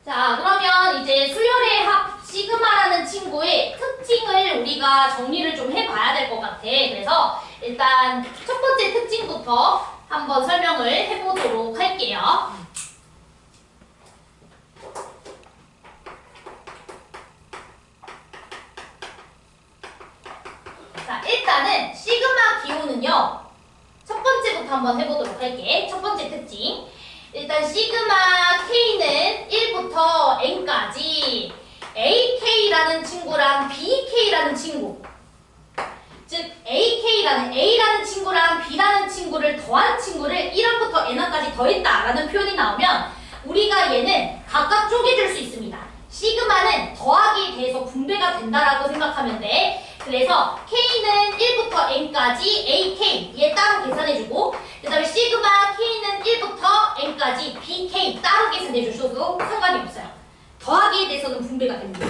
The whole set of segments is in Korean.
자, 그러면 이제 수열의 합 시그마라는 친구의 특징을 우리가 정리를 좀 해봐야 될 것 같아. 그래서 일단 첫 번째 특징부터 한번 설명을 해보도록 할게요. 자, 일단은 시그마 기호는요. 첫 번째부터 한번 해보도록 할게. 첫 번째 특징. 일단 시그마 K는 1부터 N까지 AK라는 친구랑 BK라는 친구, 즉 A라는 친구랑 B라는 친구를 더한 친구를 1항부터 N항까지 더했다라는 표현이 나오면 우리가 얘는 각각 쪼개줄 수 있습니다. 시그마는 더하기에 대해서 분배가 된다라고 생각하면 돼. 그래서 K는 1부터 N까지 AK 얘 따로 계산해주고, 그 다음에 시그마 K는 1부터 N까지 BK 따로 계산해주셔도 상관이 없어요. 더하기에 대해서는 분배가 됩니다.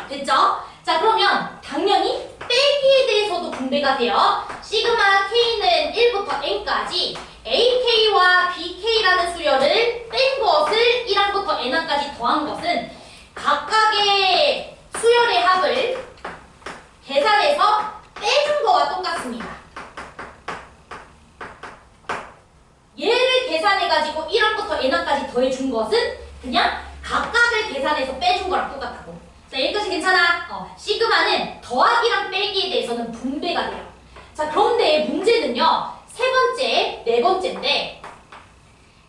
됐죠? 자, 그러면 당연히 빼기에 대해서도 분배가 돼요. 시그마 K는 1부터 N까지 AK와 BK라는 수열을 뺀 것을 1항부터 N항까지 더한 것은 각각의 수열의 합을 계산해서 빼준 거와 똑같습니다. 얘를 계산해가지고 1항부터 N항까지 더해준 것은 그냥 각각을 계산해서 빼준 거랑 똑같다고. 자, 여기까지 괜찮아? 시그마는 더하기랑 빼기에 대해서는 분배가 돼요. 자, 그런데 문제는요. 세 번째, 네 번째인데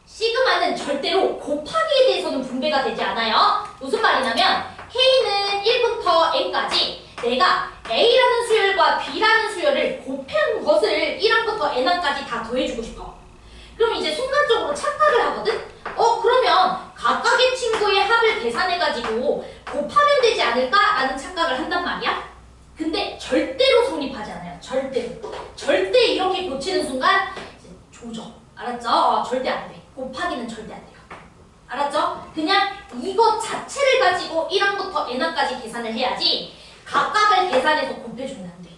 시그마는 절대로 곱하기에 대해서는 분배가 되지 않아요. 무슨 말이냐면 K는 1부터 N까지 내가 A라는 수열과 B라는 수열을 곱한 것을 1항부터 N항까지 다 더해주고 싶어. 그럼 이제 순간적으로 착각을 하거든? 그러면 각각의 친구의 합을 계산해가지고 곱하면 되지 않을까라는 착각을 한단 말이야? 근데 절대로 성립하지 않아요. 절대로. 절대 이렇게 고치는 순간 조져. 알았죠? 절대 안 돼. 곱하기는 절대 안 돼요. 알았죠? 그냥 이것 자체를 가지고 1항부터 N항까지 계산을 해야지 각각을 계산해서 곱해주면 안 돼.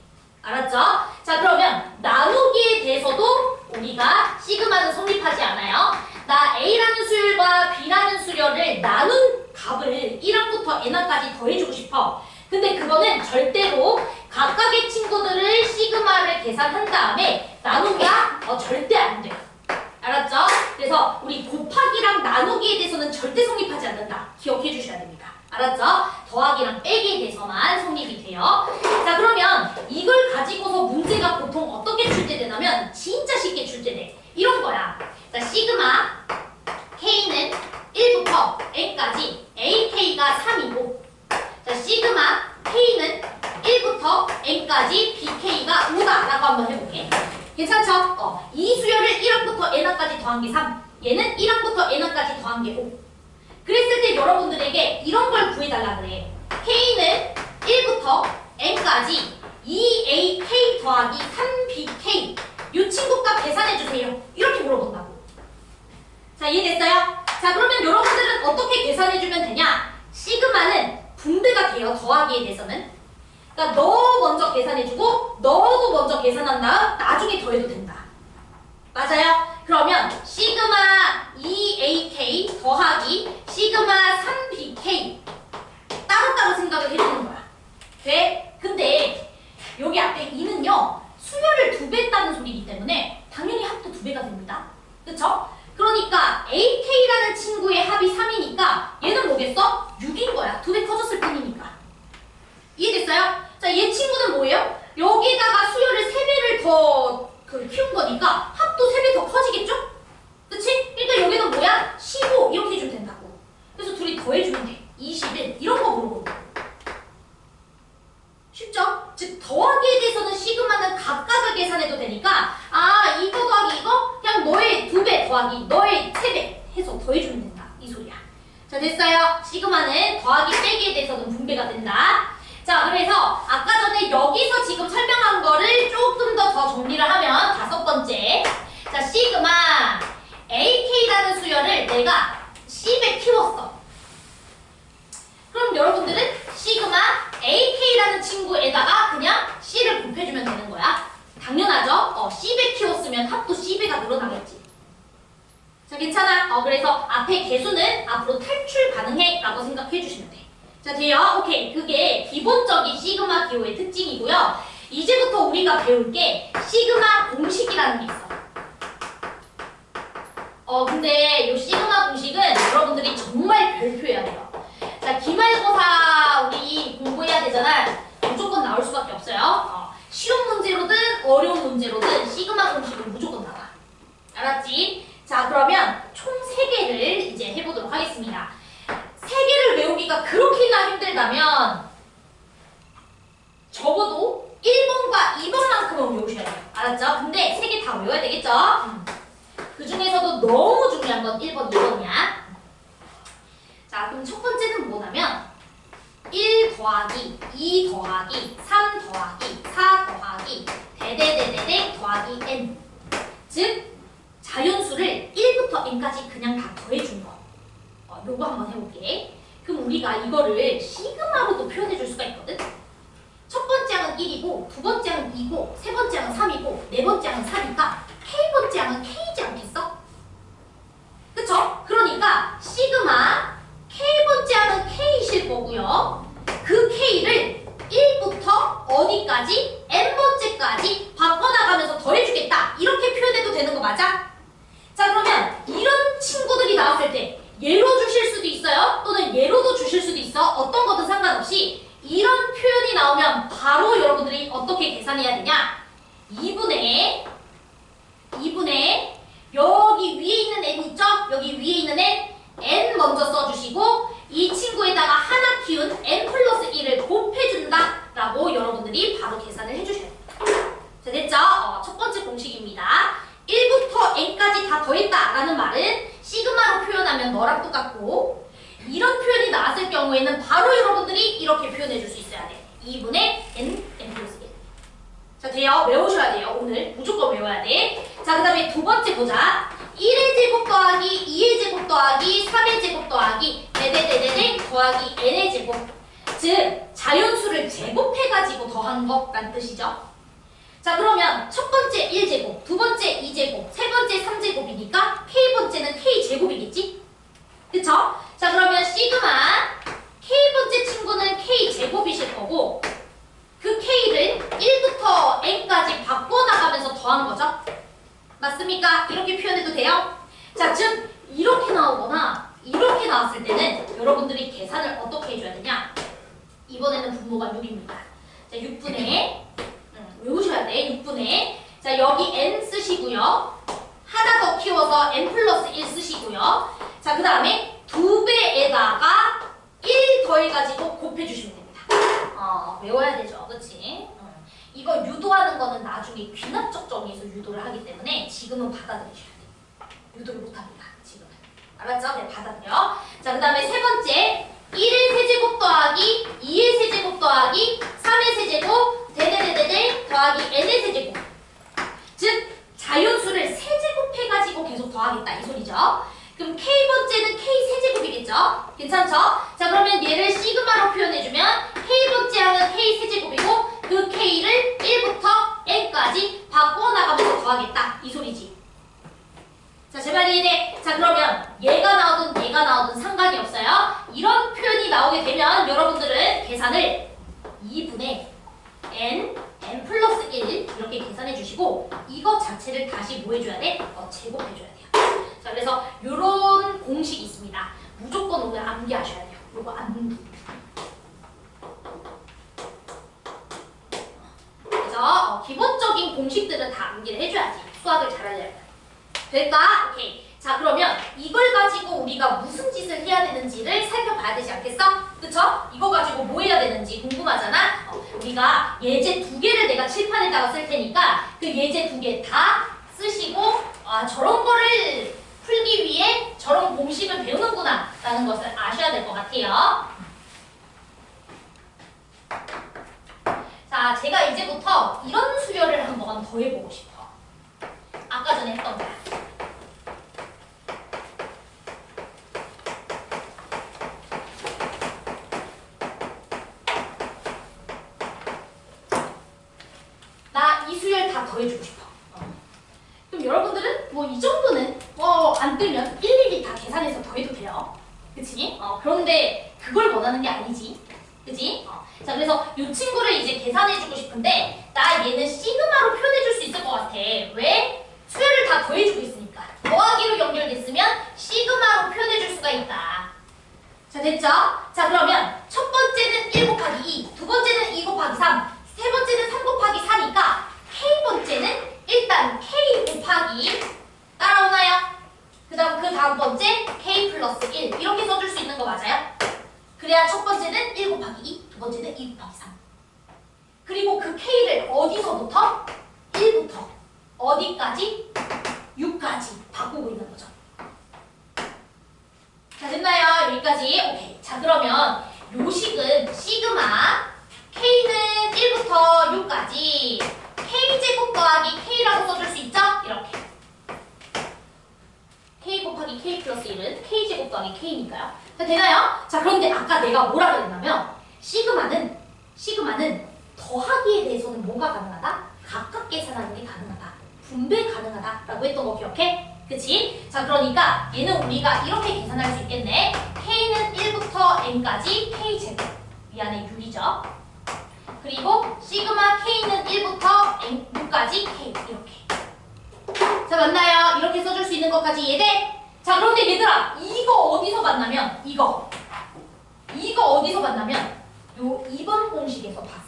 알았죠? 자, 그러면 나누기에 대해서도 우리가 시그마는 성립하지 않아요. 나 A라는 수열과 B라는 수열을 나눈 값을 1항부터 N항까지 더해주고 싶어. 근데 그거는 절대로 각각의 친구들을 시그마를 계산한 다음에 나누기야? 절대 안 돼. 알았죠? 그래서 우리 곱하기랑 나누기에 대해서는 절대 성립하지 않는다. 기억해 주셔야 됩니다. 알았죠? 더하기랑 빼기에 대해서만 성립이 돼요. 자, 그러면 이걸 가지고서 문제가 보통 어떻게 출제되냐면 진짜 쉽게 출제돼. 이런 거야. 자, 시그마 K는 1부터 N까지 AK가 3이고, 자, 시그마 K는 1부터 N까지 BK가 5다라고 한번 해볼게. 괜찮죠? 이 수열을 1항부터 N항까지 더한 게 3, 얘는 1항부터 N항까지 더한 게 5. 그랬을 때 여러분들에게 이런 걸 구해달라 그래. K는 1부터 N까지 2AK 더하기 3BK 이 친구 값 계산해주세요. 이렇게 물어본다고. 자, 이해됐어요? 자, 그러면 여러분들은 어떻게 계산해주면 되냐? 시그마는 분배가 돼요. 더하기에 대해서는. 그러니까 너 먼저 계산해주고 너도 먼저 계산한 다음 나중에 더해도 된다. 맞아요? 그러면 시그마 2AK 더하기 시그마 3BK 따로따로 생각을 해주는 거야. 돼? 근데 여기 앞에 2는요. 수열을 2배 했다는 소리이기 때문에 당연히 합도 2배가 됩니다. 그쵸? 그러니까 AK라는 친구의 합이 3이니까 얘는 뭐겠어? 6인 거야. 2배 커졌을 뿐이니까. 이해됐어요? 자, 얘 친구는 뭐예요? 여기다가 수열을 3배를 더 키운 거니까 합도 3배 더 커지겠죠? 그치? 그러니까 여기는 뭐야? 15 이렇게 해주면 된다고. 그래서 둘이 더해주면 돼. 21 이런 거 물어본다. 쉽죠? 즉 더하기에 대해서는 시그마는 각각을 계산해도 되니까 이거 더하기 이거 그냥 너의 2배 더하기 너의 3배 해서 더해주면 된다. 이 소리야. 자, 됐어요? 시그마는 더하기 빼기에 대해서는 분배가 된다. 자, 그래서 아까 전에 여기서 지금 설명한 거를 조금 더 정리를 하면 5번째. 자, 시그마 AK라는 수열을 내가 C배 키웠어. 그럼 여러분들은 시그마 AK라는 친구에다가 그냥 C를 곱해주면 되는 거야. 당연하죠? C배 키웠으면 합도 C배가 늘어나겠지. 자, 괜찮아. 그래서 앞에 개수는 앞으로 탈출 가능해 라고 생각해 주시면 돼. 자, 돼요? 오케이. 그게 기본적인 시그마 기호의 특징이고요. 이제부터 우리가 배울 게 시그마 공식이라는 게 있어. 근데 이 시그마 공식은 여러분들이 정말 별표해야 돼요. 자, 기말고사 우리 공부해야 되잖아. 무조건 나올 수밖에 없어요. 쉬운 문제로든 어려운 문제로든 시그마 공식은 무조건 나와. 알았지? 자, 그러면 총 3개를 이제 해보도록 하겠습니다. 3개를 외우기가 그렇게나 힘들다면 적어도 1번과 2번만큼은 외우셔야 돼요. 알았죠? 근데 3개 다 외워야 되겠죠? 그 중에서도 너무 중요한 건 1번, 2번이야. 자, 그럼 첫 번째는 뭐냐면 1 더하기 2 더하기 3 더하기 4 더하기 대대대대대 더하기 n. 즉 자연수를 1부터 n까지 그냥 다 더해준 거. 요거 한번 해볼게. 그럼 우리가 이거를 시그마로도 표현해줄 수가 있거든. 첫 번째 항은 1이고 두 번째 항은 2고 세 번째 항은 3이고 네 번째 항은 4니까 K번째 항은 K이지 않겠어? 그쵸? 그러니까 시그마 K번째 항은 K이실 거고요. 그 K를 1부터 어디까지? N번째까지 바꿔나가면서 더해주겠다. 이렇게 표현해도 되는 거 맞아? 자, 그러면 이런 친구들이 나왔을 때 예로 주실 수도 있어요. 또는 예로도 주실 수도 있어. 어떤 거든 상관없이 이런 표현이 나오면 바로 여러분들이 어떻게 계산해야 되냐? 2분의 여기 위에 있는 n 있죠? 여기 위에 있는 n 먼저 써주시고 이 친구에다가 하나 키운 n 플러스 1을 곱해준다 라고 여러분들이 바로 계산을 해주셔야 돼요. 자, 됐죠? 첫 번째 공식입니다. 1부터 n까지 다 더했다 라는 말은 시그마로 표현하면 너랑 똑같고 이런 표현이 나왔을 경우에는 바로 여러분들이 이렇게 표현해 줄 수 있어야 돼. 2분의 n 플러스 1. 자, 돼요? 외우셔야 돼요. 오늘 무조건 외워야 돼. 자, 그 다음에 두 번째 보자. 1의 제곱 더하기 2의 제곱 더하기 3의 제곱 더하기 대대대대대 더하기 n의 제곱. 즉 자연수를 제곱해가지고 더한 거란 뜻이죠. 자, 그러면 첫 번째 1제곱, 두 번째 2제곱, 세 번째 3제곱이니까 K번째는 K제곱이겠지? 그쵸? 자, 그러면 시그마 K번째 친구는 K제곱이실 거고 그 K를 1부터 N까지 바꿔나가면서 더한 거죠? 맞습니까? 이렇게 표현해도 돼요? 자, 즉 이렇게 나오거나 이렇게 나왔을 때는 여러분들이 계산을 어떻게 해줘야 되냐? 이번에는 분모가 6입니다. 자, 6분의 외우셔야 돼. 6분의 자, 여기 n 쓰시고요. 하나 더 키워서 n 플러스 1 쓰시고요. 자, 그 다음에 2배에다가 1 더해가지고 곱해주시면 됩니다. 외워야 되죠. 그치? 이거 유도하는 거는 나중에 귀납적 정의에서 유도를 하기 때문에 지금은 받아들이셔야 돼요. 유도를 못합니다. 지금은. 알았죠? 네, 받아들여. 자, 그 다음에 세 번째 1의 세제곱 더하기 2의 세제곱 더하기 3의 세제곱 대대대대대 더하기 n의 세제곱. 즉 자연수를 세제곱해가지고 계속 더하겠다 이 소리죠. 그럼 K번째는 K 세제곱이겠죠? 괜찮죠? 자, 그러면 얘를 시그마로 표현해주면 K번째 항은 K 세제곱이고 그 K를 1부터 N까지 바꿔나가면서 더하겠다 이 소리지. 자, 제발 이해돼? 자, 그러면 얘가 나오든 얘가 나오든 상관이 없어요. 이런 표현이 나오게 되면 여러분들은 계산을 2분의 n 플러스 1 이렇게 계산해 주시고 이거 자체를 다시 뭐 해줘야 돼? 제곱해 줘야 돼요. 자, 그래서 요런 공식이 있습니다. 무조건 오늘 암기하셔야 돼요. 요거 암기. 그래서 기본적인 공식들은 다 암기를 해줘야지. 수학을 잘하려면. 될까? 오케이. 자, 그러면 이걸 가지고 우리가 무슨 짓을 해야 되는지를 살펴봐야 되지 않겠어? 그쵸? 이거 가지고 뭐 해야 되는지 궁금하잖아? 우리가 예제 2개를 내가 칠판에다가 쓸 테니까 그 예제 2개 다 쓰시고 저런 거를 풀기 위해 저런 공식을 배우는구나 라는 것을 아셔야 될 것 같아요. 자, 제가 이제부터 이런 수열을 한번 더 해보고 싶어. 아까 전에 했던 거야. 나 이 수열 다 더해주고 싶어. 그럼 여러분들은 뭐 이 정도는 안 뜨면 그치? 그런데 그걸 원하는 게 아니지. 그치? 자, 그래서 이 친구를 이제 계산해주고 싶은데 나 얘는 시그마로 표현해줄 수 있을 것 같아. 왜? 수열을 다 더해주고 있으니까. 더하기로 연결됐으면 시그마로 표현해줄 수가 있다. 자, 됐죠? 자, 그러면 첫 번째는 1 곱하기 2, 두 번째는 2 곱하기 3, 세 번째는 3 곱하기 4니까 K번째는 일단 K 곱하기 따라오나요? 그 다음 번째 K 플러스 1 이렇게 써줄 수 있는 거 맞아요? 그래야 첫 번째는 1 곱하기 2, 두 번째는 2 곱하기 3. 그리고 그 K를 어디서부터? 1부터 어디까지? 6까지 바꾸고 있는 거죠. 자, 됐나요? 여기까지? 오케이. 자, 그러면 요식은 시그마 K는 1부터 6까지 K제곱 더하기 K라고 써줄 수 있죠? 이렇게. K 곱하기 K 플러스 1은 K제곱 더하기 K니까요. 자, 되나요? 자, 그런데 아까 내가 뭐라 그랬냐면 시그마는 더하기에 대해서는 뭐가 가능하다? 각각 계산하는 게 가능하다. 분배 가능하다라고 했던 거 기억해? 그치? 자, 그러니까 얘는 우리가 이렇게 계산할 수 있겠네. K는 1부터 N까지 K제곱 위안에 6이죠. 그리고 시그마 K는 1부터 N6까지 K 이렇게. 자, 맞나요? 이렇게 써줄 수 있는 것까지 이해돼? 자, 그런데 얘들아 이거 어디서 봤냐면 이거 어디서 봤냐면 요 2번 공식에서 봤어.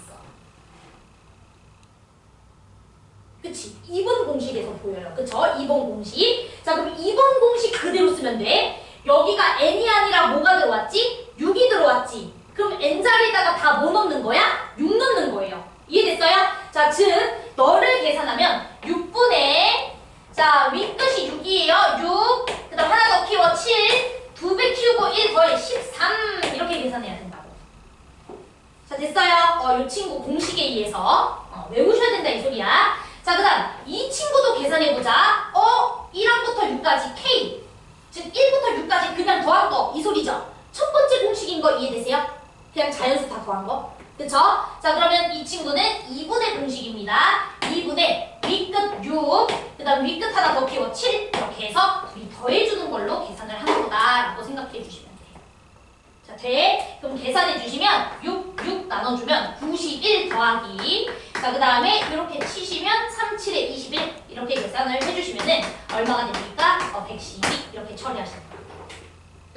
그치? 2번 공식에서 보여요. 그쵸? 2번 공식. 자, 그럼 2번 공식 그대로 쓰면 돼. 여기가 n이 아니라 뭐가 들어왔지? 6이 들어왔지. 그럼 n자리에다가 다 뭐 넣는 거야? 6 넣는 거예요. 이해됐어요? 자, 즉 너를 계산하면 6분의 자, 윗끝이 6이에요. 6. 그 다음 하나 더 키워 7. 2배 키우고 1 더해 13. 이렇게 계산해야 된다고. 자, 됐어요? 이 친구 공식에 의해서 외우셔야 된다 이 소리야. 자, 그 다음 이 친구도 계산해보자. 1항부터 6까지 K 즉 1부터 6까지 그냥 더한 거 이 소리죠. 첫 번째 공식인 거 이해되세요? 그냥 자연수 다 더한 거. 그쵸? 자, 그러면 이 친구는 2분의 공식입니다. 2분의 윗끝 6, 그 다음 윗끝 하나 더 키워 7 이렇게 해서 둘이 더해주는 걸로 계산을 하는 거다라고 생각해 주시면 돼요. 자, 돼. 그럼 계산해 주시면 6 나눠주면 91 더하기 자, 그 다음에 이렇게 치시면 3, 7에 21 이렇게 계산을 해주시면은 얼마가 됩니까? 112 이렇게 처리하시는 거예요.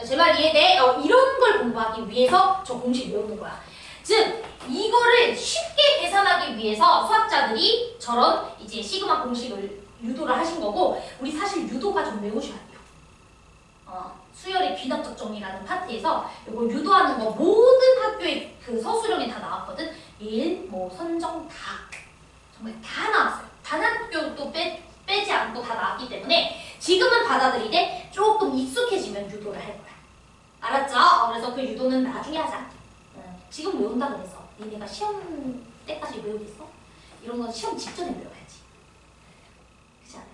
제 말 이해돼? 이런 걸 공부하기 위해서 저 공식 외우는 거야. 즉 이거를 쉽게 계산하기 위해서 수학자들이 저런 이제 시그마 공식을 유도를 하신 거고 우리 사실 유도가 좀 외우셔야 돼요. 수열의 귀납적 정리라는 파트에서 이거 유도하는 거 모든 학교의 그 서술형에 다 나왔거든. 일, 선정 다 정말 다 나왔어요. 단 한 학교도 빼지 않고 다 나왔기 때문에 지금은 받아들이되 조금 익숙해지면 유도를 할 거야. 알았죠? 그래서 그 유도는 나중에 하자. 지금 외운다 그래서 니네가 시험 때까지 외우겠어? 이런 건 시험 직전에 외워야지. 그렇지 않아요?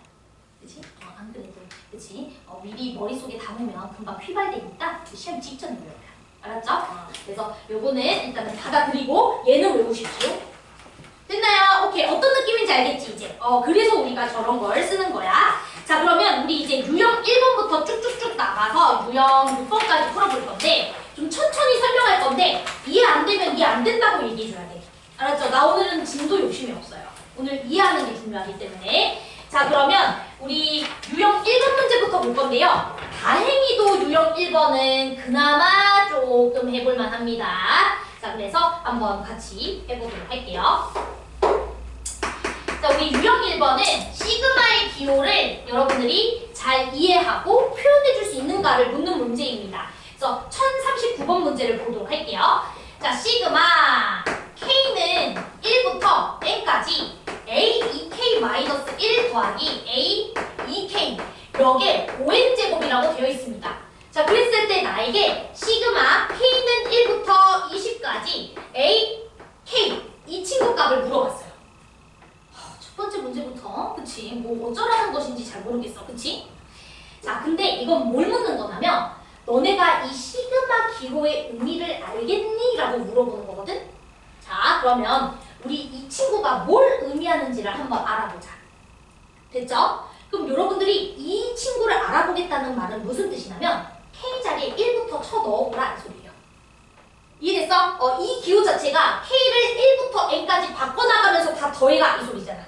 그치? 안 그래도 그치? 미리 머릿속에 담으면 금방 휘발되니까 시험 직전에 외워요. 알았죠? 그래서 요거는 일단은 받아들이고 얘는 외우십시오. 됐나요? 오케이. 어떤 느낌인지 알겠지 이제? 그래서 우리가 저런 걸 쓰는 거야. 자, 그러면 우리 이제 유형 1번부터 쭉쭉쭉 나가서 유형 6번까지 풀어볼 건데 좀 천천히 설명할 건데 이해 안 되면 이해 안 된다고 얘기해줘야 돼. 알았죠? 나 오늘은 진도 욕심이 없어요. 오늘 이해하는 게 중요하기 때문에. 자, 그러면 우리 유형 1번 문제부터 볼 건데요. 다행히도 유형 1번은 그나마 조금 해볼만 합니다. 자, 그래서 한번 같이 해보도록 할게요. 자, 우리 유형 1번은 시그마의 기호를 여러분들이 잘 이해하고 표현해줄 수 있는가를 묻는 문제입니다. 그래서 1039번 문제를 보도록 할게요. 자, 시그마 K는 1부터 N까지 A 2K-1 더하기 A 2K 여기에 5N제곱이라고 되어 있습니다. 자, 그랬을 때 나에게 시그마 K는 1부터 20까지 A, K 이 친구 값을 물어봤어요. 첫 번째 문제부터 그치? 뭐 어쩌라는 것인지 잘 모르겠어. 그치? 자, 근데 이건 뭘 묻는 거냐면 너네가 이 시그마 기호의 의미를 알겠니? 라고 물어보는 거거든? 자, 그러면 우리 이 친구가 뭘 의미하는지를 한번 알아보자. 됐죠? 그럼 여러분들이 이 친구를 알아보겠다는 말은 무슨 뜻이냐면 K 자리에 1부터 쳐 넣어보라 이 소리예요. 이해됐어? 이 기호 자체가 K를 1부터 N까지 바꿔나가면서 다 더해가 이 소리잖아.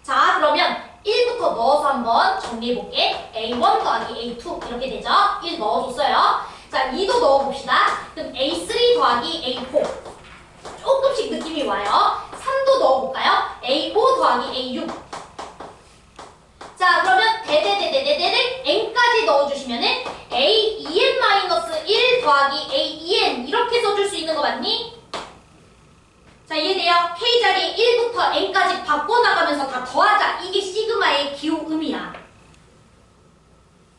자, 그러면 1부터 넣어서 한번 정리해볼게. A1 더하기 A2 이렇게 되죠? 1 넣어줬어요. 자, 2도 넣어봅시다. 그럼 A3 더하기 A4 조금씩 느낌이 와요. 3도 넣어볼까요? A5 더하기 A6. 자, 그러면 대대대대대대 N까지 넣어주시면은 A2N-1 더하기 A2N 이렇게 써줄 수 있는 거 맞니? 자, 이해돼요? K 자리에 1부터 N까지 바꿔나가면서 다 더하자. 이게 시그마의 기호음이야.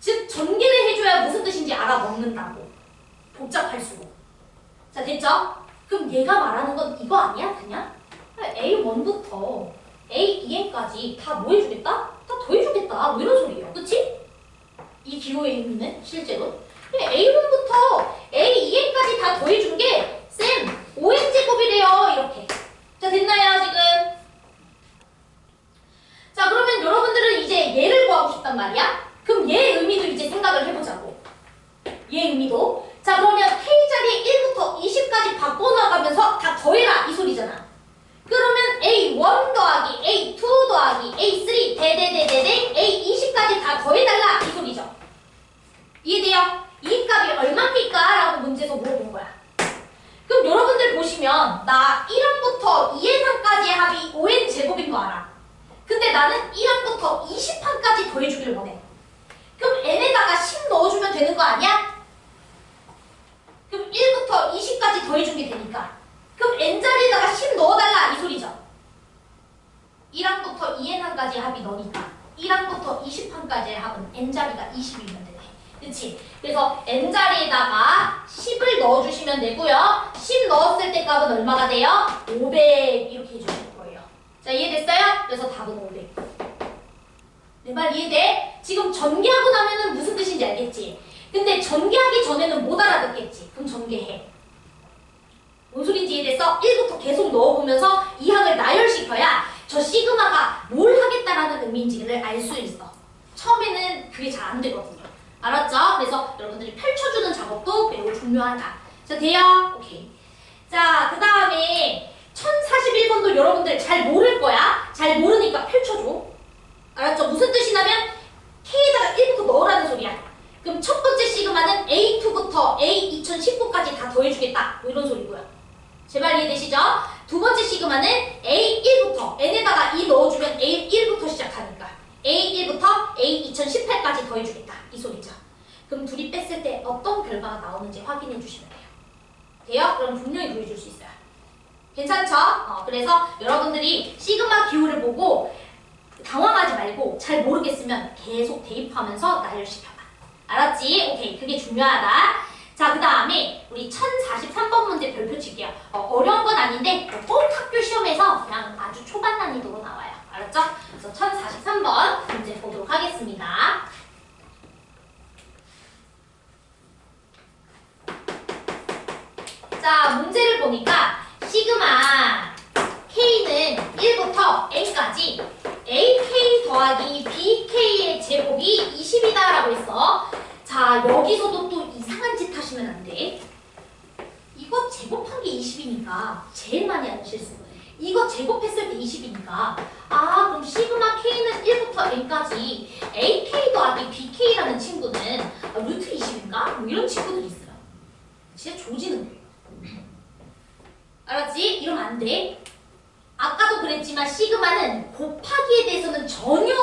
즉, 전개를 해줘야 무슨 뜻인지 알아먹는다고. 복잡할수록. 자, 됐죠? 그럼 얘가 말하는 건 이거 아니야? 그냥? A1부터 A2N까지 다 뭐 해주겠다? 다 더해주겠다. 뭐 이런 소리예요. 그치? 이 기호의 의미는 실제로 A1부터 A2N까지 다 더해준 게 쌤, 5N제곱이래요. 이렇게. 자, 됐나요, 지금? 자, 그러면 여러분들은 이제 얘를 구하고 싶단 말이야? 그럼 얘의 의미도 이제 생각을 해보자고. 얘의 의미도. 자, 그러면 K 자리에 1부터 20까지 바꿔나가면서 다 더해라. 이 소리잖아. 그러면 A1 더하기 A2 더하기 A3 대대대대대 A20까지 다 더해달라. 이 소리죠. 이해돼요? 이 값이 얼마입니까? 라고 문제에서 물어본 거야. 그럼 여러분들 보시면 나 1항부터 2N항까지의 합이 5N 제곱인 거 알아. 근데 나는 1항부터 20항까지 더해주길 원해. 그럼 N에다가 10 넣어주면 되는 거 아니야? 그럼 1부터 20까지 더해준 게 되니까. 그럼 N자리에다가 10 넣어달라 이 소리죠. 1항부터 2N항까지의 합이 너니까 1항부터 20항까지의 합은 N자리가 20이면 되네. 그치? 그래서 N자리에다가 10을 넣어주시면 되고요. 10 넣었을 때 값은 얼마가 돼요? 500 이렇게 해주실 거예요. 자, 이해됐어요? 그래서 답은 500. 내 말 이해돼? 지금 전개하고 나면은 무슨 뜻인지 알겠지? 근데 전개하기 전에는 못 알아듣겠지? 그럼 전개해. 뭔 소린지 이해됐어? 1부터 계속 넣어보면서 이 항을 나열시켜야 저 시그마가 뭘 하겠다라는 의미인지를 알 수 있어. 처음에는 그게 잘 안 되거든요. 알았죠? 그래서 여러분들이 펼쳐주는 작업도 매우 중요하다. 자, 돼요? 오케이. 자, 그 다음에 1041번도 여러분들 잘 모를 거야. 잘 모르니까 펼쳐줘. 알았죠? 무슨 뜻이냐면 K에다가 1부터 넣으라는 소리야. 그럼 첫 번째 시그마는 A2부터 A2019까지 다 더해주겠다. 뭐 이런 소리고요. 제발 이해되시죠? 두 번째 시그마는 A1부터 N에다가 2 넣어주면 A1부터 시작하니까 A1부터 A2018까지 더해주겠다. 이 소리죠. 그럼 둘이 뺐을 때 어떤 결과가 나오는지 확인해 주시면 돼요. 돼요? 그럼 분명히 보여줄 수 있어요. 괜찮죠? 그래서 여러분들이 시그마 기호를 보고 당황하지 말고 잘 모르겠으면 계속 대입하면서 나열시켜봐. 알았지? 오케이. 그게 중요하다. 자, 그 다음에 우리 1043번 문제 별표 칠게요. 어려운 건 아닌데 꼭 학교 시험에서 그냥 아주 초반 난이도로 나와요. 알았죠? 그래서 1043번 문제 보도록 하겠습니다. 자, 문제를 보니까 시그마 K는 1부터 N까지 AK 더하기 BK의 제곱이 20이다 라고 했어. 자, 여기서도 또 이상한 짓 하시면 안 돼. 이거 제곱한 게 20이니까 제일 많이 하는 실수. 이거 제곱했을 때 20이니까 그럼 시그마 K는 1부터 N까지 AK 더하기 BK라는 친구는 루트 20인가? 뭐 이런 친구들이 있어요. 진짜 조지는 거예요. 알았지? 이러면 안 돼. 아까도 그랬지만 시그마는 곱하기에 대해서는 전혀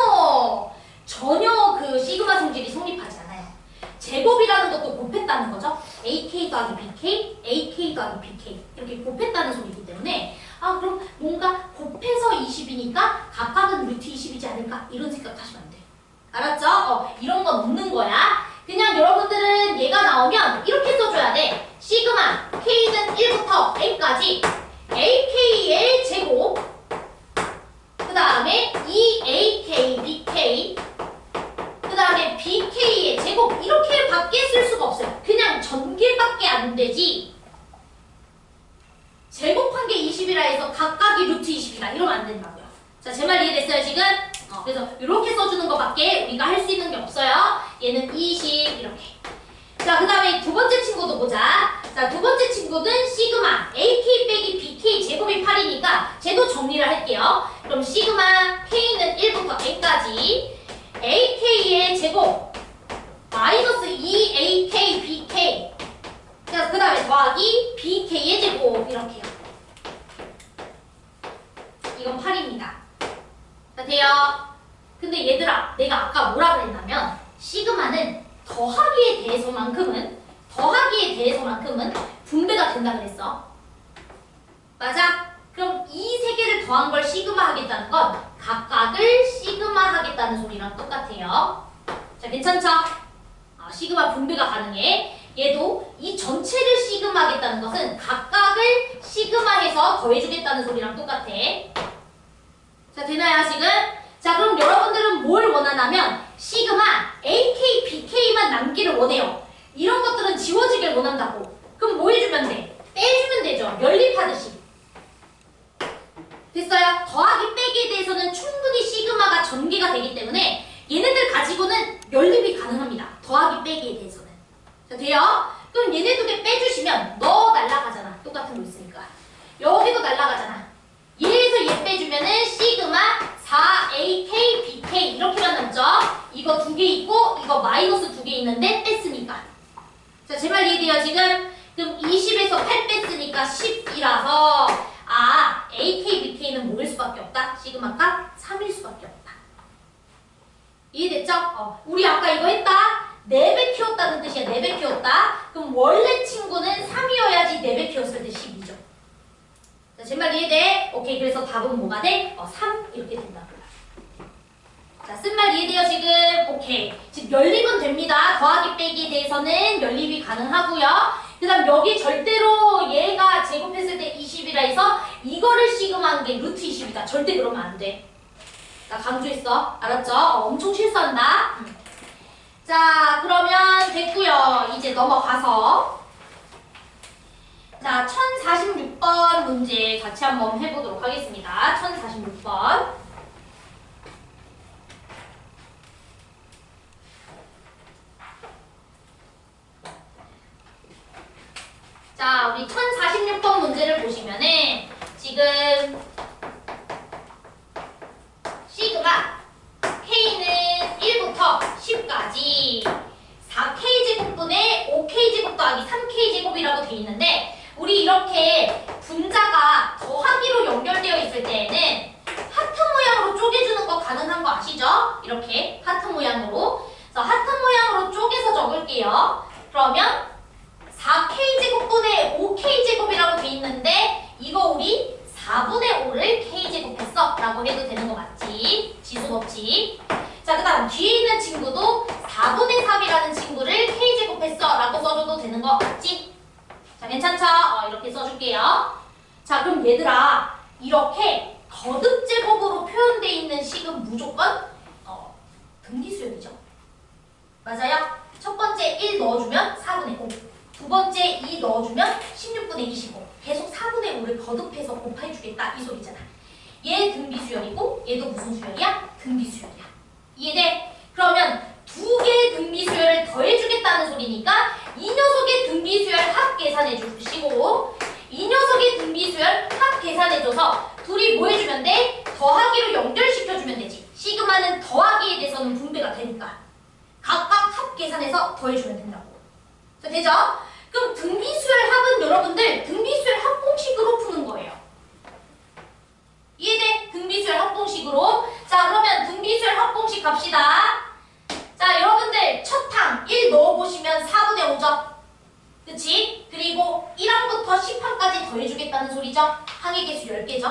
그 시그마 성질이 성립하지 않아요. 제곱이라는 것도 곱했다는 거죠. AK 더하기 BK, AK 더하기 BK 이렇게 곱했다는 소리이기 때문에 그럼 뭔가 곱해서 20이니까 각각은 루트 20이지 않을까? 이런 생각하시면 안 돼요. 알았죠? 이런 건 없는 거야. 그냥 여러분들은 얘가 나오면 이렇게 써줘야 돼. 시그마 K는 1부터 N까지 AK의 제곱 그 다음에 EAK, BK 그 다음에 BK의 제곱 이렇게 밖에 쓸 수가 없어요. 그냥 전개밖에 안 되지 제곱한 게 20이라 해서 각각이 루트 20이다 이러면 안 된다고요. 자, 제 말 이해됐어요 지금? 그래서 이렇게 써주는 것밖에 우리가 할 수 있는 게 없어요. 얘는 20 이렇게. 자, 그 다음에 두 번째 친구도 보자. 자, 두 번째 친구는 시그마 AK 빼기 BK 제곱이 8이니까 쟤도 정리를 할게요. 그럼 시그마 K는 1부터 N까지 AK의 제곱 마이너스 2AK BK 자, 그 다음에 더하기 BK의 제곱 이렇게요. 이건 8입니다. 자, 돼요? 근데 얘들아, 내가 아까 뭐라 그랬냐면 시그마는 더하기에 대해서만큼은 분배가 된다 그랬어. 맞아? 그럼 이 세 개를 더한 걸 시그마 하겠다는 건 각각을 시그마 하겠다는 소리랑 똑같아요. 자, 괜찮죠? 시그마 분배가 가능해. 얘도 이 전체를 시그마 하겠다는 것은 각각을 시그마해서 더해주겠다는 소리랑 똑같아. 자, 되나요 지금? 자, 그럼 여러분들은 뭘 원하냐면 시그마 AK, BK만 남기를 원해요. 이런 것들은 지워지길 원한다고. 그럼 뭐 해주면 돼? 빼주면 되죠. 연립하듯이. 됐어요? 더하기 빼기에 대해서는 충분히 시그마가 전개가 되기 때문에 얘네들 가지고는 연립이 가능합니다. 더하기 빼기에 대해서는. 자, 돼요? 그럼 얘네 두 개 빼주시면 너 날라가잖아. 똑같은 거 있으니까. 여기도 날라가잖아. 얘에서 얘 빼주면은 시그마 4AK, BK 이렇게만 남죠? 이거 두 개 있고 이거 마이너스 두 개 있는데 뺐으니까. 자, 제 말 이해돼요 지금? 그럼 20에서 8 뺐으니까 10이라서 AK, BK는 뭐일 수밖에 없다? 시그마 값 3일 수밖에 없다. 이해됐죠? 우리 아까 이거 했다? 4배 키웠다는 뜻이야. 4배 키웠다. 그럼 원래 친구는 3이어야지 4배 키웠을 때 10이죠. 자, 제 말 이해돼? 오케이. 그래서 답은 뭐가 돼? 3 이렇게 된다고요. 자, 쓴 말 이해돼요 지금? 오케이. 지금 연립은 됩니다. 더하기 빼기에 대해서는 연립이 가능하고요. 그 다음 여기 절대로 얘가 제곱했을 때 20이라 해서 이거를 시그마한 게 루트 20이다. 절대 그러면 안 돼. 나 강조했어. 알았죠? 엄청 실수한다. 자, 그러면 됐고요. 이제 넘어가서 자, 1046번 문제 같이 한번 해보도록 하겠습니다. 1046번. 자, 우리 1046번 문제를 보시면은 지금 시그마 K는 1부터 10까지 4K제곱분의 5K제곱 더하기 3K제곱이라고 돼 있는데 우리 이렇게 분자가 더하기로 연결되어 있을 때에는 하트 모양으로 쪼개주는 거 가능한 거 아시죠? 이렇게 하트 모양으로. 그래서 하트 모양으로 쪼개서 적을게요. 그러면 4K제곱분의 5K제곱이라고 돼 있는데 이거 우리 4분의 5를 K제곱했어 라고 해도 되는 거 맞지? 지수법칙. 자, 그 다음 뒤에 있는 친구도 4분의 3이라는 친구를 K제곱했어 라고 써줘도 되는 거 맞지? 자, 괜찮죠? 이렇게 써줄게요. 자, 그럼 얘들아 이렇게 거듭제곱으로 표현되어 있는 식은 무조건 등기수열이죠. 맞아요? 첫 번째 1 넣어주면 4분의 5 두 번째 2 넣어주면 16분의 25 계속 4분의 5를 거듭해서 곱해주겠다 이 소리잖아. 얘 등비수열이고 얘도 무슨 수열이야? 등비수열이야. 이해돼? 그러면 두 개의 등비수열을 더해주겠다는 소리니까 이 녀석의 등비수열 합 계산해 주시고 이 녀석의 등비수열 합 계산해줘서 둘이 뭐 해주면 돼? 더하기로 연결시켜주면 되지. 시그마는 더하기에 대해서는 분배가 되니까 각각 합 계산해서 더해주면 된다고. 자, 되죠? 그럼 등비수열 합은 여러분들 등비수열 합공식으로 푸는 거예요. 이해돼? 등비수열 합공식으로. 자, 그러면 등비수열 합공식 갑시다. 자, 여러분들 첫 항 1 넣어보시면 4분의 5죠? 그치? 그리고 1항부터 10항까지 더해주겠다는 소리죠? 항의 개수 10개죠?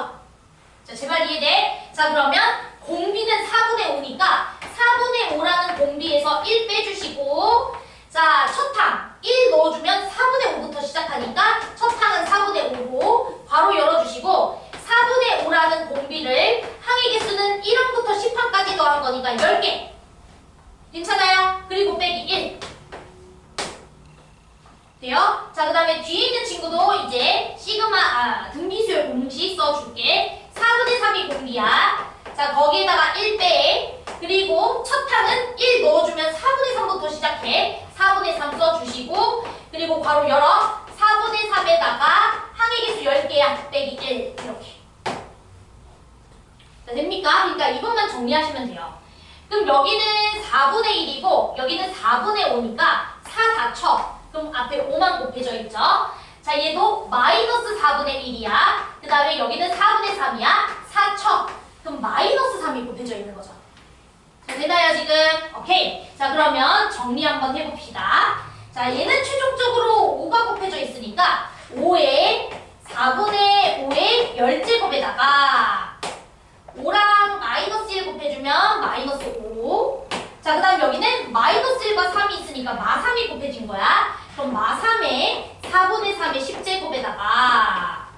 자, 제발 이해돼? 자, 그러면 공비는 4분의 5니까 4분의 5라는 공비에서 1 빼주시고 자, 첫 항 1 넣어주면 4분의 5부터 시작하니까 첫 항은 4분의 5로 바로 열어주시고 4분의 5라는 공비를 항의 개수는 1항부터 10항까지 더한 거니까 10개. 괜찮아요? 그리고 빼기 1. 돼요? 자, 그 다음에 뒤에 있는 친구도 이제 시그마, 등비수열 공식 써줄게. 4분의 3이 공비야. 자, 거기에다가 1 빼. 그리고 첫 항은 1 넣어주면 4분의 3부터 시작해. 4분의 3 써주시고 그리고 괄호 열어 4분의 3에다가 항의 개수 10개야. 빼기 1 이렇게. 자, 됩니까? 그러니까 이것만 정리하시면 돼요. 그럼 여기는 4분의 1이고 여기는 4분의 5니까 4 다 쳐. 그럼 앞에 5만 곱해져 있죠? 자, 얘도 마이너스 4분의 1이야. 그 다음에 여기는 4분의 3이야. 4 쳐. 그럼 마이너스 3이 곱해져 있는 거죠. 자, 되나요, 지금? 오케이. 자, 그러면 정리 한번 해봅시다. 자, 얘는 최종적으로 5가 곱해져 있으니까 5에 4분의 5의 10제곱에다가 5랑 마이너스 1 곱해주면 마이너스 5. 자, 그 다음 여기는 마이너스 1과 3이 있으니까 마3이 곱해진 거야. 그럼 마3에 4분의 3의 10제곱에다가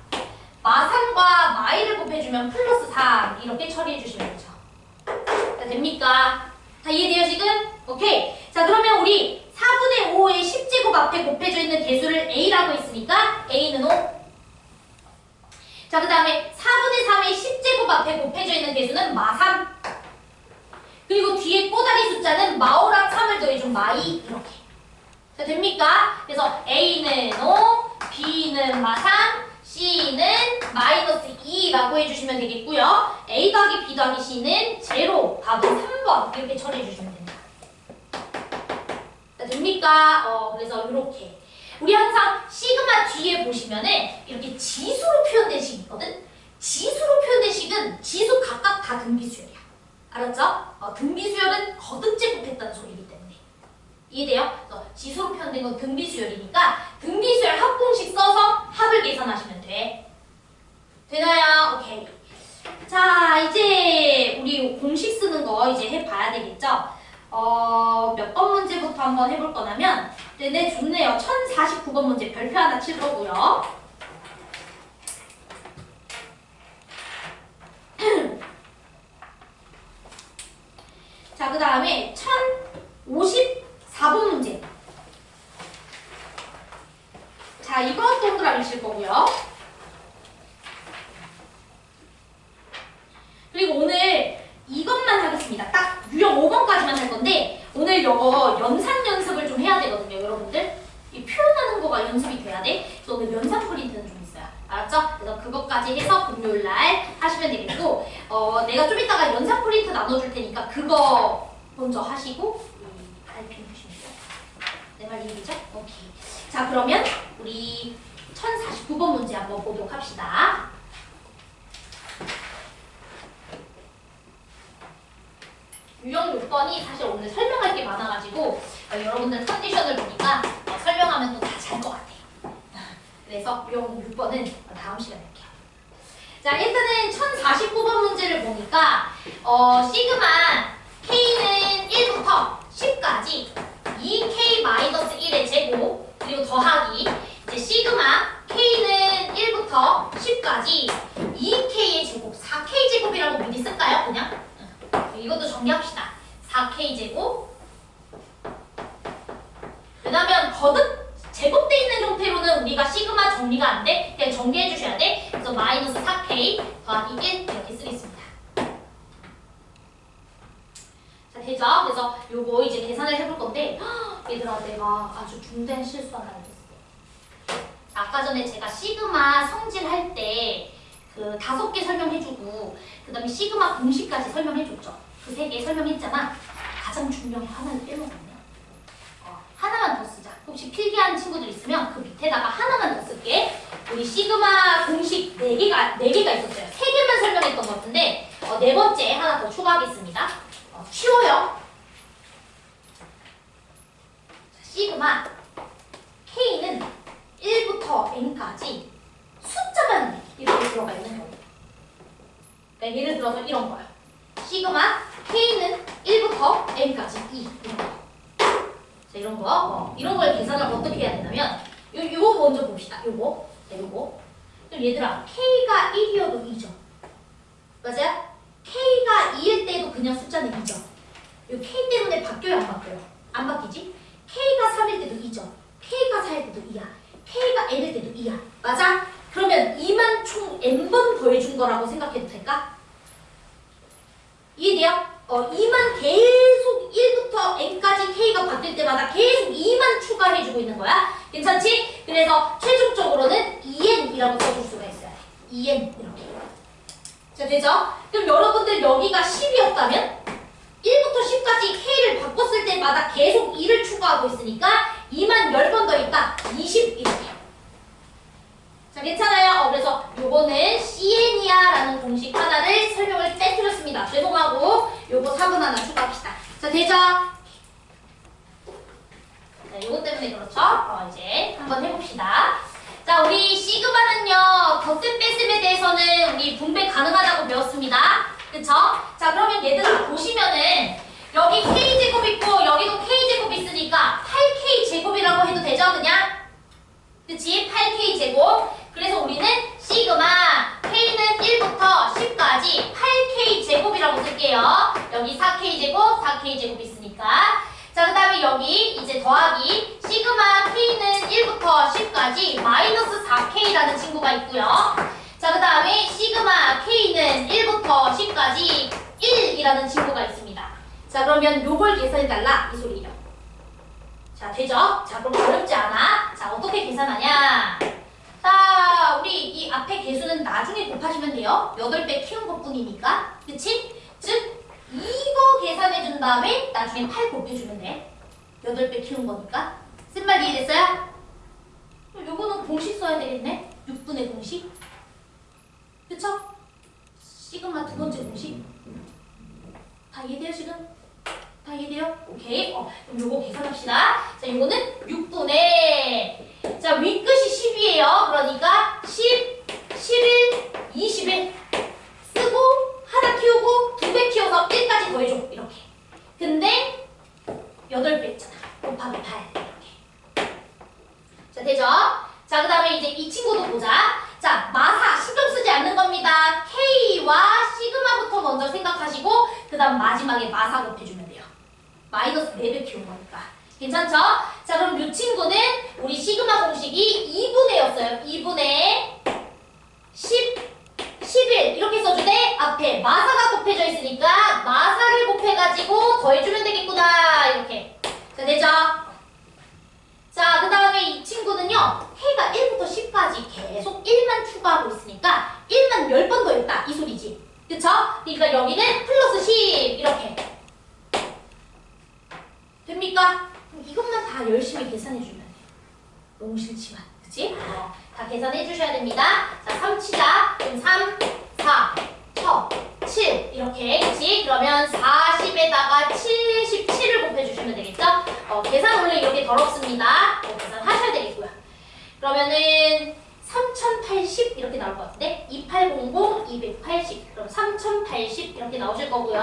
마3과 마이를 곱해주면 플러스 3 이렇게 처리해주시면 되죠. 자, 됩니까? 다 이해돼요, 지금? 오케이. 자, 그러면 우리 4분의 5의 10제곱 앞에 곱해져 있는 개수를 A라고 했으니까 A는 5. 자, 그 다음에 4분의 3의 10제곱 앞에 곱해져 있는 개수는 마3. 그리고 뒤에 꼬다리 숫자는 마5랑 3을 더해준 마2 이렇게. 자, 됩니까? 그래서 A는 5, B는 마3, C는 마이너스 2라고 해주시면 되겠고요. A 더하기 B 더하기 C는 제로, 답은 3번 이렇게 처리해주시면 됩니다. 자, 됩니까? 그래서 이렇게. 우리 항상 시그마 뒤에 보시면은 이렇게 지수로 표현된 식이 있거든? 지수로 표현된 식은 지수 각각 다 등비수열이야. 알았죠? 등비수열은 거듭제곱했다는 소리이기 때문에. 이해돼요? 그래서 지수로 표현된 건 등비수열이니까 등비수열 합공식 써서 합을 계산하시면 돼. 되나요? 오케이. 자, 이제 우리 공식 쓰는 거 이제 해봐야 되겠죠? 몇 번 문제부터 한번 해볼 거냐면 네, 좋네요. 1049번 문제 별표 하나 칠 거고요. 자, 그 다음에 1054번 문제. 자, 이거 동그라미 칠 거고요. 그리고 오늘 이것만 하겠습니다. 딱 유형 5번까지만 할 건데 오늘 이거 연산 연습을 좀 해야 되거든요, 여러분들. 이 표현하는 거가 연습이 돼야 돼. 그래서 오늘 연산 프린트는 좀 있어요. 알았죠? 그래서 그것까지 해서 금요일 날 하시면 되겠고 내가 좀 이따가 연산 프린트 나눠줄 테니까 그거 먼저 하시고 발표 해주시면 돼요. 내 말 이해되죠? 오케이. 자, 그러면 우리 1049번 문제 한번 보도록 합시다. 유형 6번이 사실 오늘 설명할 게 많아가지고 여러분들 컨디션을 보니까 설명하면 또 다 잘 것 같아요. 그래서 유형 6번은 다음 시간에 할게요. 자, 일단은 1049번 문제를 보니까 시그마 K는 1부터 10까지 2K-1의 제곱 그리고 더하기 이제 시그마 K는 1부터 10까지 2K의 제곱 4K 제곱이라고 미리 쓸까요? 그냥? 이것도 정리합시다. 4K 제곱. 왜냐면 거듭 제곱돼 있는 형태로는 우리가 시그마 정리가 안 돼. 그냥 정리해 주셔야 돼. 그래서 마이너스 4K 더하기 1 이렇게 쓰겠습니다. 자, 되죠? 그래서 요거 이제 계산을 해볼 건데 얘들아, 내가 아주 중대한 실수 하나 했어. 아까 전에 제가 시그마 성질 할 때 그 5개 설명해주고 그 다음에 시그마 공식까지 설명해줬죠. 그 3개 설명했잖아. 가장 중요한 거 하나를 빼먹었네. 하나만 더 쓰자. 혹시 필기한 친구들 있으면 그 밑에다가 하나만 더 쓸게. 우리 시그마 공식 4개가 있었어요. 3개만 설명했던 것 같은데 4번째 하나 더 추가하겠습니다. 쉬워요. 자, 시그마 K는 1부터 N까지 숫자만 이렇게 들어가 있는 거예요. 그러니까 예를 들어서 이런 거예요. 시그마 K는 1부터 N까지 2 이런 거. 자, 이런 거. 이런 걸 계산을 어떻게 해야 되냐면 요거 먼저 봅시다. 요거. 네, 요거. 그럼 얘들아, K가 1이어도 2죠. 맞아요? K가 2일 때도 그냥 숫자는 2죠. 요 K 때문에 바뀌어요, 안 바뀌어요? 안 바뀌지? K가 3일 때도 2죠. K가 4일 때도 2야. K가 N일 때도 2야. 맞아? 그러면 2만 총 N번 더해준 거라고 생각해도 될까? 이해돼요? 2만 계속 1부터 n까지 k가 바뀔 때마다 계속 2만 추가해주고 있는 거야. 괜찮지? 그래서 최종적으로는 2n이라고 써줄 수가 있어요. 2n 이렇게. 자, 되죠? 그럼 여러분들 여기가 10이었다면 1부터 10까지 k를 바꿨을 때마다 계속 2를 추가하고 있으니까 2만 10번 더 있다. 20 이렇게. 자, 괜찮아요? 그래서 요거는 cn이야 라는 공식 하나를 설명을 빼뜨렸습니다. 죄송하고 요거 4분 하나 추가합시다. 자, 되죠? 자, 요거 때문에 그렇죠? 이제 한번 해봅시다. 자, 우리 시그마는요, 덧셈 뺄셈에 대해서는 우리 분배 가능하다고 배웠습니다. 그쵸? 자, 그러면 얘들아 보시면은 여기 k제곱 있고 여기도 k제곱 있으니까 8k제곱이라고 해도 되죠? 그냥? 그치? 8k제곱. 그래서 우리는 시그마 k는 1부터 10까지 8k제곱이라고 쓸게요. 여기 4k제곱, 4k제곱 있으니까. 자, 그 다음에 여기 이제 더하기 시그마 k는 1부터 10까지 마이너스 4k라는 친구가 있고요. 자, 그 다음에 시그마 k는 1부터 10까지 1이라는 친구가 있습니다. 자, 그러면 요걸 계산해달라 이 소리예요. 자, 되죠? 자, 그럼 어렵지 않아? 자, 어떻게 계산하냐? 자, 우리 이 앞에 개수는 나중에 곱하시면 돼요. 8배 키운 것 뿐이니까. 그치? 즉, 이거 계산해준 다음에 나중에 8 곱해주면 돼. 8배 키운 거니까. 쓴말 이해됐어요? 요거는 공식 써야 되겠네? 6분의 공식. 그쵸? 시그마 두 번째 공식. 다 이해돼요, 지금? 다 이해돼요? 오케이. 그럼 요거 계산합시다. 자, 요거는 6분의 자, 윗끝이 10이에요. 그러니까 10, 11, 21 쓰고 하나 키우고 2배 키워서 1까지 더해줘. 이렇게. 근데 8배 있잖아. 곱하기 8 이렇게. 자, 되죠? 자, 그 다음에 이제 이 친구도 보자. 자, 마사 신경 쓰지 않는 겁니다. K와 시그마부터 먼저 생각하시고 그 다음 마지막에 마사 곱해주면 돼요. 마이너스 4배 키운 거니까. 괜찮죠? 자, 그럼 이 친구는 우리 시그마 공식이 2분의였어요. 2분의 10, 11 이렇게 써주되 앞에 마사가 곱해져 있으니까 마사를 곱해가지고 더해주면 되겠구나. 이렇게. 자, 되죠? 자, 그 다음에 이 친구는요. K가 1부터 10까지 계속 1만 추가하고 있으니까 1만 10번 더 있다. 이 소리지. 그쵸? 그러니까 여기는 플러스 10 이렇게. 됩니까? 이것만 다 열심히 계산해주면 돼요. 너무 싫지만. 그치? 다 계산해주셔야 됩니다. 자, 3 치자. 그럼 3, 4, 7 이렇게. 그치? 그러면 40에다가 77을 곱해주시면 되겠죠? 계산 원래 이렇게 더럽습니다. 계산하셔야 되겠고요. 그러면은 3080 이렇게 나올 것 같은데 2800, 280 그럼 3080 이렇게 나오실 거고요.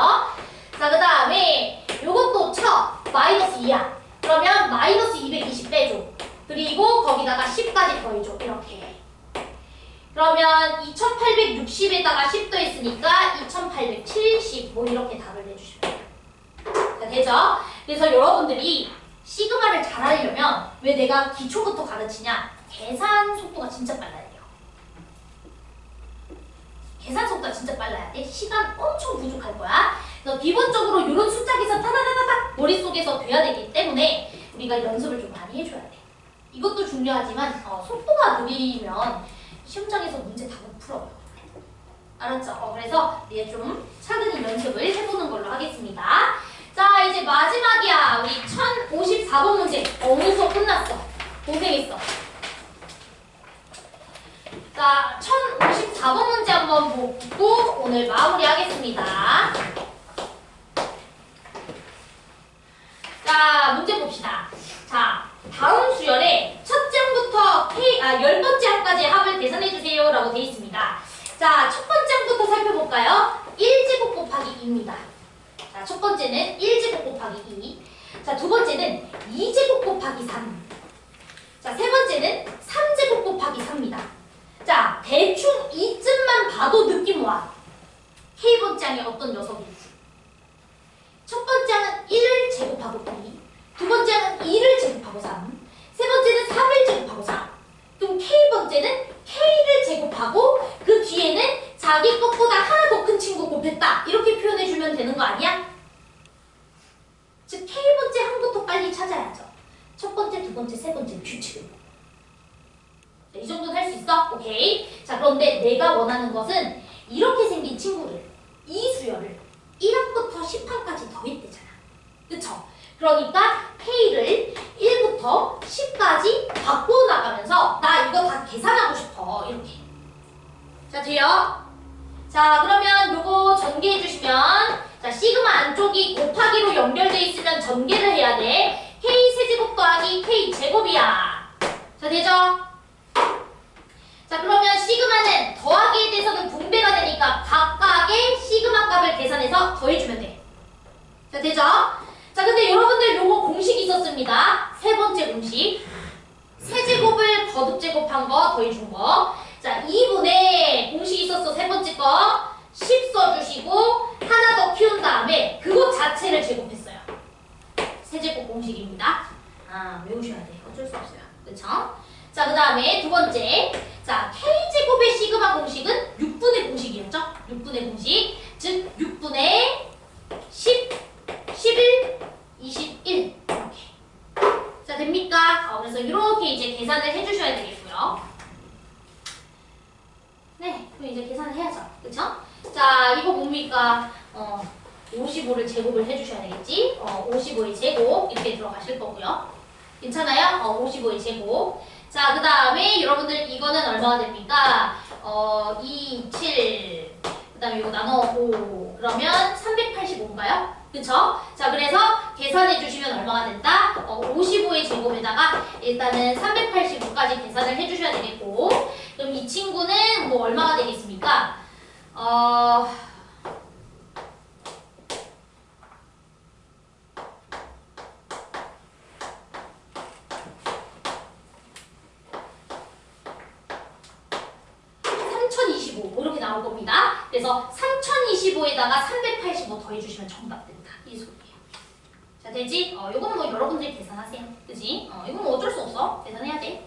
자, 그 다음에 요것도 쳐 마이너스 2야. 그러면 마이너스 220 빼줘. 그리고 거기다가 10까지 더해줘. 이렇게. 그러면 2860에다가 10 더했으니까 2870 뭐 이렇게 답을 내주시면 돼요. 자, 되죠? 그래서 여러분들이 시그마를 잘하려면 왜 내가 기초부터 가르치냐? 계산 속도가 진짜 빨라야 돼요. 계산 속도가 진짜 빨라야 돼. 시간 엄청 부족할 거야. 그래서 기본적으로 이런 숫자 계산 타다다다닥 머릿속에서 돼야 되기 때문에 우리가 연습을 좀 많이 해줘야 돼. 이것도 중요하지만 속도가 느리면 시험장에서 문제 다 못 풀어요. 알았죠? 그래서 이제 좀 차근히 연습을 해보는 걸로 하겠습니다. 자, 이제 마지막이야. 우리 1054번 문제. 오늘 수업 끝났어. 고생했어. 자, 1054번 문제 한번 보고 오늘 마무리하겠습니다. 자, 문제 봅시다. 자, 다음 수열에 첫 장부터 10번째 항까지 합을 계산해주세요 라고 되어 있습니다. 자, 첫 번째 항부터 살펴볼까요? 1제곱 곱하기 2입니다. 자, 첫 번째는 1제곱 곱하기 2. 자, 두 번째는 2제곱 곱하기 3. 자, 세 번째는 3제곱 곱하기 3입니다. 자, 대충 이쯤만 봐도 느낌 와. K번째 항에 어떤 녀석일지. 첫 번째 항은 1을 제곱하고 2. 두 번째 항은 2를 제곱하고 3. 세 번째는 3을 제곱하고 4. 그럼 K번째는 K를 제곱하고 그 뒤에는 자기 것보다 하나 더 큰 친구 곱했다. 이렇게 표현해주면 되는 거 아니야? 됐어? 오케이. 자, 그런데 내가 원하는 것은 이렇게 생긴 친구를, 이 수열을 1항부터 10항까지 더했대잖아. 그쵸? 그러니까 K를 1부터 10까지 바꿔나가면서 나 이거 다 계산하고 싶어. 이렇게. 자, 돼요? 자, 그러면 요거 전개해주시면, 자, 시그마 안쪽이 곱하기로 연결돼 있으면 전개를 해야 돼. K 세제곱 더하기 K 제곱이야. 자, 되죠? 자, 그러면 시그마는 더하기에 대해서는 분배가 되니까 각각의 시그마 값을 계산해서 더해주면 돼. 자, 되죠? 자, 근데 여러분들 요거 공식이 있었습니다. 세 번째 공식. 세제곱을 거듭제곱한 거 더해준 거. 자, 2분의 공식이 있었어. 세 번째 거. 10 써주시고 하나 더 키운 다음에 그것 자체를 제곱했어요. 세제곱 공식입니다. 아, 외우셔야 돼. 어쩔 수 없어요. 그쵸? 자, 그 다음에 두 번째. 자, K제곱의 시그마 공식은 6분의 공식이었죠? 6분의 공식. 즉, 6분의 10, 11, 21. 이렇게. 자, 됩니까? 그래서 이렇게 이제 계산을 해주셔야 되겠고요. 네, 그럼 이제 계산을 해야죠. 그쵸? 자, 이거 뭡니까? 55를 제곱을 해주셔야 되겠지? 55의 제곱 이렇게 들어가실 거고요. 괜찮아요? 55의 제곱. 자, 그 다음에 여러분들 이거는 얼마가 됩니까? 2, 7. 그 다음에 이거 나눠 5. 그러면 385인가요? 그쵸? 자, 그래서 계산해 주시면 얼마가 된다? 55의 제곱에다가 일단은 385까지 계산을 해 주셔야 되겠고, 그럼 이 친구는 뭐 얼마가 되겠습니까? 3025 이렇게 나올 겁니다. 그래서 3025에다가 385 더해주시면 정답 됩니다. 이 소리예요. 자, 되지? 이거는 뭐 여러분들이 계산하세요. 그지? 이건 뭐 어쩔 수 없어. 계산해야 돼.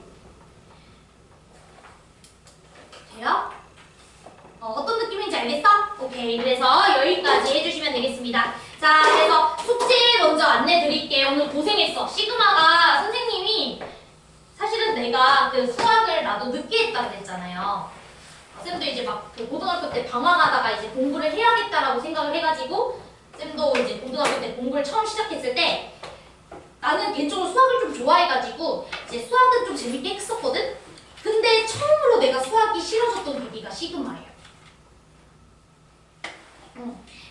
돼요? 어떤 느낌인지 알겠어? 오케이. 그래서 여기까지 해주시면 되겠습니다. 자, 그래서 숙제 먼저 안내 드릴게요. 오늘 고생했어. 시그마가 선생님이 사실은 내가 그 수학을 나도 늦게 했다고 그랬잖아요. 쌤도 이제 막그 고등학교 때 방황하다가 이제 공부를 해야겠다라고 생각을 해가지고 쌤도 이제 고등학교 때 공부를 처음 시작했을 때 나는 개인적으로 수학을 좀 좋아해가지고 이제 수학은 좀 재밌게 했었거든? 근데 처음으로 내가 수학이 싫어졌던 계기가 시그마예요.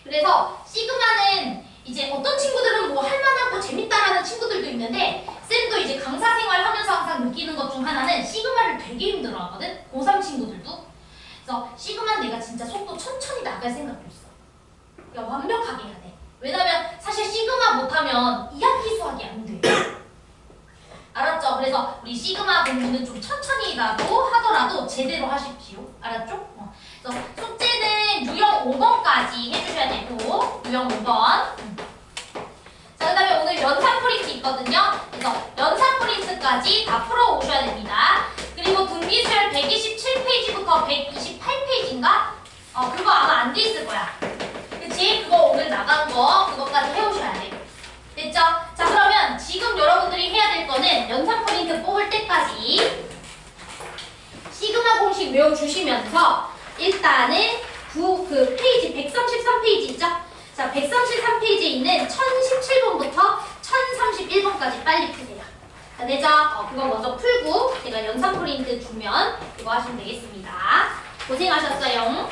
그래서 시그마는 이제 어떤 친구들은 뭐 할만하고 재밌다라는 친구들도 있는데 쌤도 이제 강사 생활하면서 항상 느끼는 것 중 하나는 시그마를 되게 힘들어하거든? 고3 친구들도. 그래서 시그마는 내가 진짜 속도 천천히 나갈 생각도 있어. 그러니까 완벽하게 해야 돼. 왜냐면 사실 시그마 못하면 2학기 수학이 안 돼. 알았죠? 그래서 우리 시그마 공부는 좀 천천히라도 하더라도 제대로 하십시오. 알았죠? 그래서 숙제는 유형 5번까지 해주셔야 되고 유형 5번. 자, 그 다음에 오늘 연산 프린트 있거든요. 그래서 연산 프린트까지 다 풀어오셔야 됩니다. 그리고 분기수열 127페이지부터 128페이지인가? 그거 아마 안 돼 있을 거야. 그치? 그거 오늘 나간 거 그거까지 해오셔야 돼. 됐죠? 자, 그러면 지금 여러분들이 해야 될 거는 연산 프린트 뽑을 때까지 시그마 공식 외워주시면서 일단은 그 페이지 133페이지 있죠? 자, 133페이지에 있는 1017번부터 1031번까지 빨리 푸세요. 자, 되죠? 그거 먼저 풀고 제가 연산 프린트 주면 그거 하시면 되겠습니다. 고생하셨어요.